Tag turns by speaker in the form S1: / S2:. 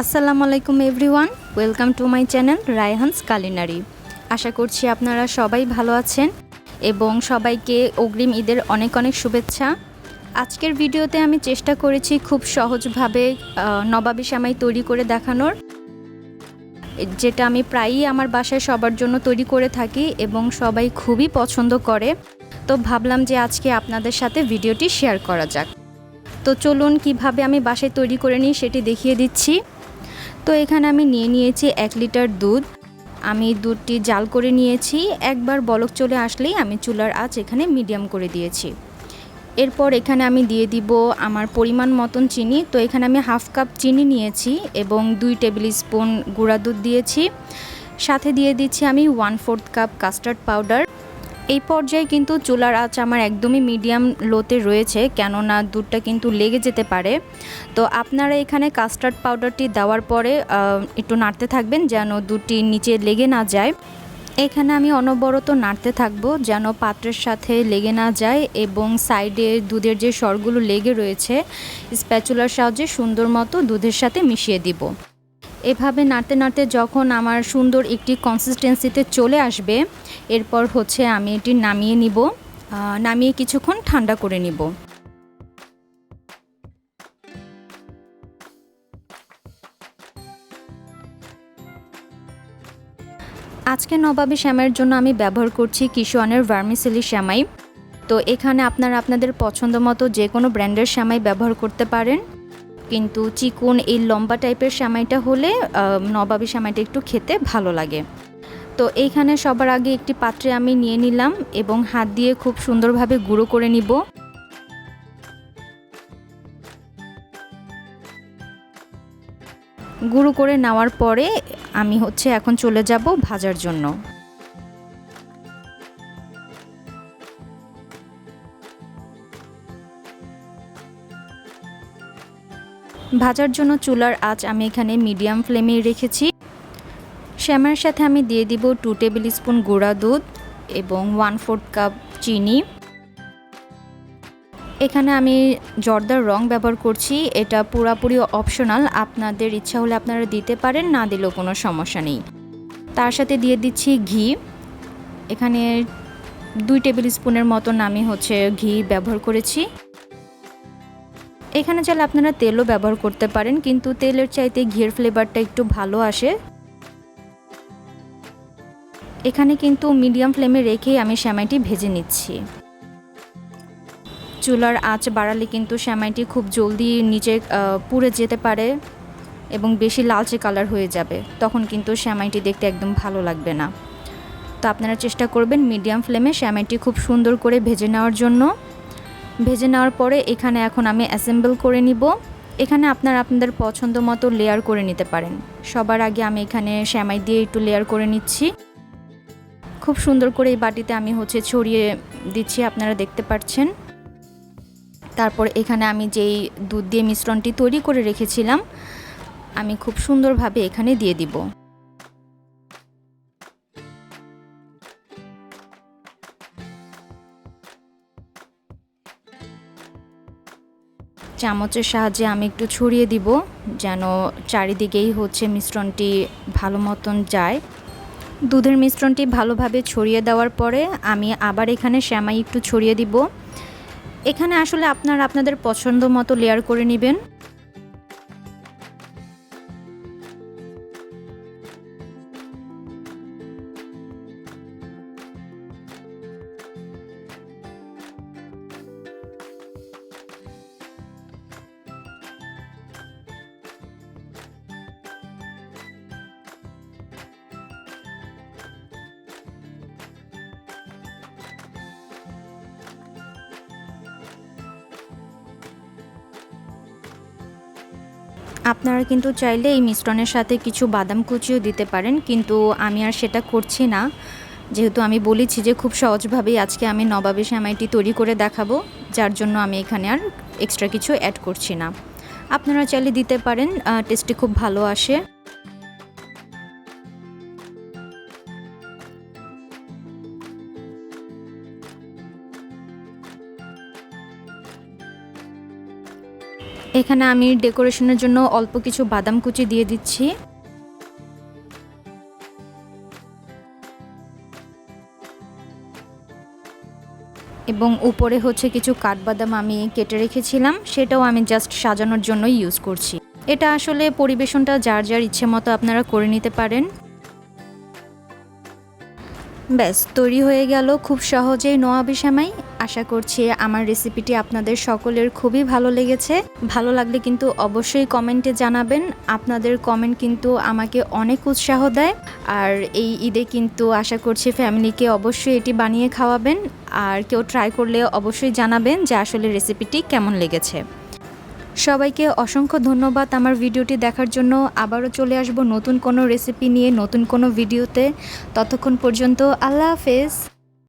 S1: আসসালামু আলাইকুম everyone, welcome to my channel Raihan's culinary. আশা করছি আপনারা সবাই ভালো আছেন এবং সবাইকে অগ্রিম ঈদের অনেক অনেক শুভেচ্ছা। আজকের ভিডিওতে আমি চেষ্টা করেছি খুব সহজভাবে নবাবী সেমাই তৈরি করে দেখানোর, যেটা আমি প্রায়ই আমার বাসায় সবার জন্য তৈরি করে থাকি এবং সবাই খুবই পছন্দ করে। তো ভাবলাম যে আজকে আপনাদের সাথে ভিডিওটি শেয়ার করা যাক। তো চলুন কিভাবে আমি বাসায় তৈরি করে নিই সেটি দেখিয়ে দিচ্ছি। তো এখানে আমি নিয়েছি 1 লিটার দুধ। আমি দুধটি জাল করে নিয়েছি। একবার বলক চলে আসলেই আমি চুলার আঁচ এখানে মিডিয়াম করে দিয়েছি। এরপর এখানে আমি দিয়ে দিব আমার পরিমাণ মতন চিনি। তো এখানে আমি হাফ কাপ চিনি নিয়েছি এবং 2 টেবিল স্পুন গুঁড়া দুধ দিয়েছি। সাথে দিয়ে দিচ্ছি আমি 1/4 কাপ কাস্টার্ড পাউডার। এই পর্যায়ে কিন্তু চুলার আঁচ আমার একদমই মিডিয়াম লোতে রয়েছে, কেননা দুধটা কিন্তু লেগে যেতে পারে। তো আপনারা এখানে কাস্টার্ড পাউডারটি দেওয়ার পরে একটু নাড়তে থাকবেন যেন দুধটি নিচে লেগে না যায়। এখানে আমি অনবরত নাড়তে থাকবো যেন পাত্রের সাথে লেগে না যায় এবং সাইডে দুধের যে সরগুলো লেগে রয়েছে স্প্যাচুলার সাহায্যে সুন্দর মতো দুধের সাথে মিশিয়ে দিব। এভাবে নাড়তে নাড়তে যখন আমার সুন্দর একটি কনসিস্টেন্সিতে চলে আসবে, এরপর আমি এটি নামিয়ে নিব। নামিয়ে কিছুক্ষণ ঠান্ডা করে নিব। আজকে নবাবী সেমাইয়ের জন্য আমি ব্যবহার করছি কিশোয়ানের ভার্মিসেলি সেমাই। তো এখানে আপনারা আপনাদের পছন্দ মতো যে কোনো ব্র্যান্ডের সেমাই ব্যবহার করতে পারেন, কিন্তু চিকন এই লম্বা টাইপের সেমাইটা হলে নবাবী সেমাইটা একটু খেতে ভালো লাগে। তো এইখানে সবার আগে একটি পাত্রে আমি নিয়ে নিলাম এবং হাত দিয়ে খুব সুন্দরভাবে গুঁড়ো করে নিব। গুঁড়ো করে নেওয়ার পরে আমি এখন চলে যাব ভাজার জন্য। ভাজার জন্য চুলার আঁচ আমি এখানে মিডিয়াম ফ্লেমে রেখেছি। সেমাইয়ের সাথে আমি দিয়ে দিব 2 টেবিল স্পুন গুঁড়া দুধ এবং 1/4 কাপ চিনি। এখানে আমি জর্দার রং ব্যবহার করছি, এটা পুরোপুরি অপশনাল, আপনাদের ইচ্ছা হলে আপনারা দিতে পারেন, না দিলেও কোনো সমস্যা নেই। তার সাথে দিয়ে দিচ্ছি ঘি। এখানে 2 টেবিল স্পুনের মতন আমি ঘি ব্যবহার করেছি। এখানে চাইলে আপনারা তেলও ব্যবহার করতে পারেন, কিন্তু তেলের চাইতে ঘিয়ের ফ্লেভারটা একটু ভালো আসে। এখানে কিন্তু মিডিয়াম ফ্লেমে রেখেই আমি সেমাইটি ভেজে নিচ্ছি। চুলার আঁচ বাড়ালে কিন্তু সেমাইটি খুব জলদি নিচে পুড়ে যেতে পারে এবং বেশি লালচে কালার হয়ে যাবে, তখন কিন্তু সেমাইটি দেখতে একদম ভালো লাগবে না। তো আপনারা চেষ্টা করবেন মিডিয়াম ফ্লেমে সেমাইটি খুব সুন্দর করে ভেজে নেওয়ার জন্য। ভেজে নেওয়ার পরে এখানে এখন আমি অ্যাসেম্বল করে নিব। এখানে আপনারা আপনাদের পছন্দ মতো লেয়ার করে নিতে পারেন। সবার আগে আমি এখানে সেমাই দিয়ে একটু লেয়ার করে নিচ্ছি। খুব সুন্দর করে এই বাটিতে আমি ছড়িয়ে দিচ্ছি, আপনারা দেখতে পাচ্ছেন। তারপর এখানে আমি যেই দুধ দিয়ে মিশ্রণটি তৈরি করে রেখেছিলাম আমি খুব সুন্দরভাবে এখানে দিয়ে দিব। চামচের সাহায্যে আমি একটু ছড়িয়ে দিব যেন চারিদিকেই মিশ্রণটি ভালো মতন যায়। দুধের মিশ্রণটি ভালোভাবে ছড়িয়ে দেওয়ার পরে আমি আবার এখানে সেমাই একটু ছড়িয়ে দিব। এখানে আসলে আপনারা আপনাদের পছন্দ মতো লেয়ার করে নেবেন। আপনারা কিন্তু চাইলে এই মিশ্রণের সাথে কিছু বাদাম কুচিও দিতে পারেন, কিন্তু আমি আর সেটা করছি না, যেহেতু আমি বলেছি যে খুব সহজভাবেই আজকে আমি নবাবী সেমাইটি তৈরি করে দেখাবো, যার জন্য আমি এখানে আর এক্সট্রা কিছু অ্যাড করছি না। আপনারা চাইলে দিতে পারেন, টেস্টটি খুব ভালো আসে। এখানে আমি ডেকোরেশনের জন্য অল্প কিছু বাদাম কুচি দিয়ে দিচ্ছি। এবং উপরে হচ্ছে কিছু কাঠবাদাম আমি কেটে রেখেছিলাম, সেটাও আমি জাস্ট সাজানোর জন্য ইউজ করছি। এটা আসলে পরিবেশনটা যার যার ইচ্ছে মতো আপনারা করে নিতে পারেন। ব্যাস তৈরি হয়ে গেল খুব সহজেই নওয়াবি সেমাই। আশা করছি আমার রেসিপিটি আপনাদের সকলের খুবই ভালো লেগেছে। ভালো লাগলে কিন্তু অবশ্যই কমেন্টে জানাবেন। আপনাদের কমেন্ট কিন্তু আমাকে অনেক উৎসাহ দেয়। আর এই ঈদে কিন্তু আশা করছি ফ্যামিলিকে অবশ্যই এটি বানিয়ে খাওয়াবেন। আর কেউ ট্রাই করলে অবশ্যই জানাবেন যে আসলে রেসিপিটি কেমন লেগেছে। সবাইকে অসংখ্য ধন্যবাদ আমার ভিডিওটি দেখার জন্য। আবারও চলে আসব নতুন কোনো রেসিপি নিয়ে, নতুন কোনো ভিডিওতে। ততক্ষণ পর্যন্ত আল্লাহ হাফেজ।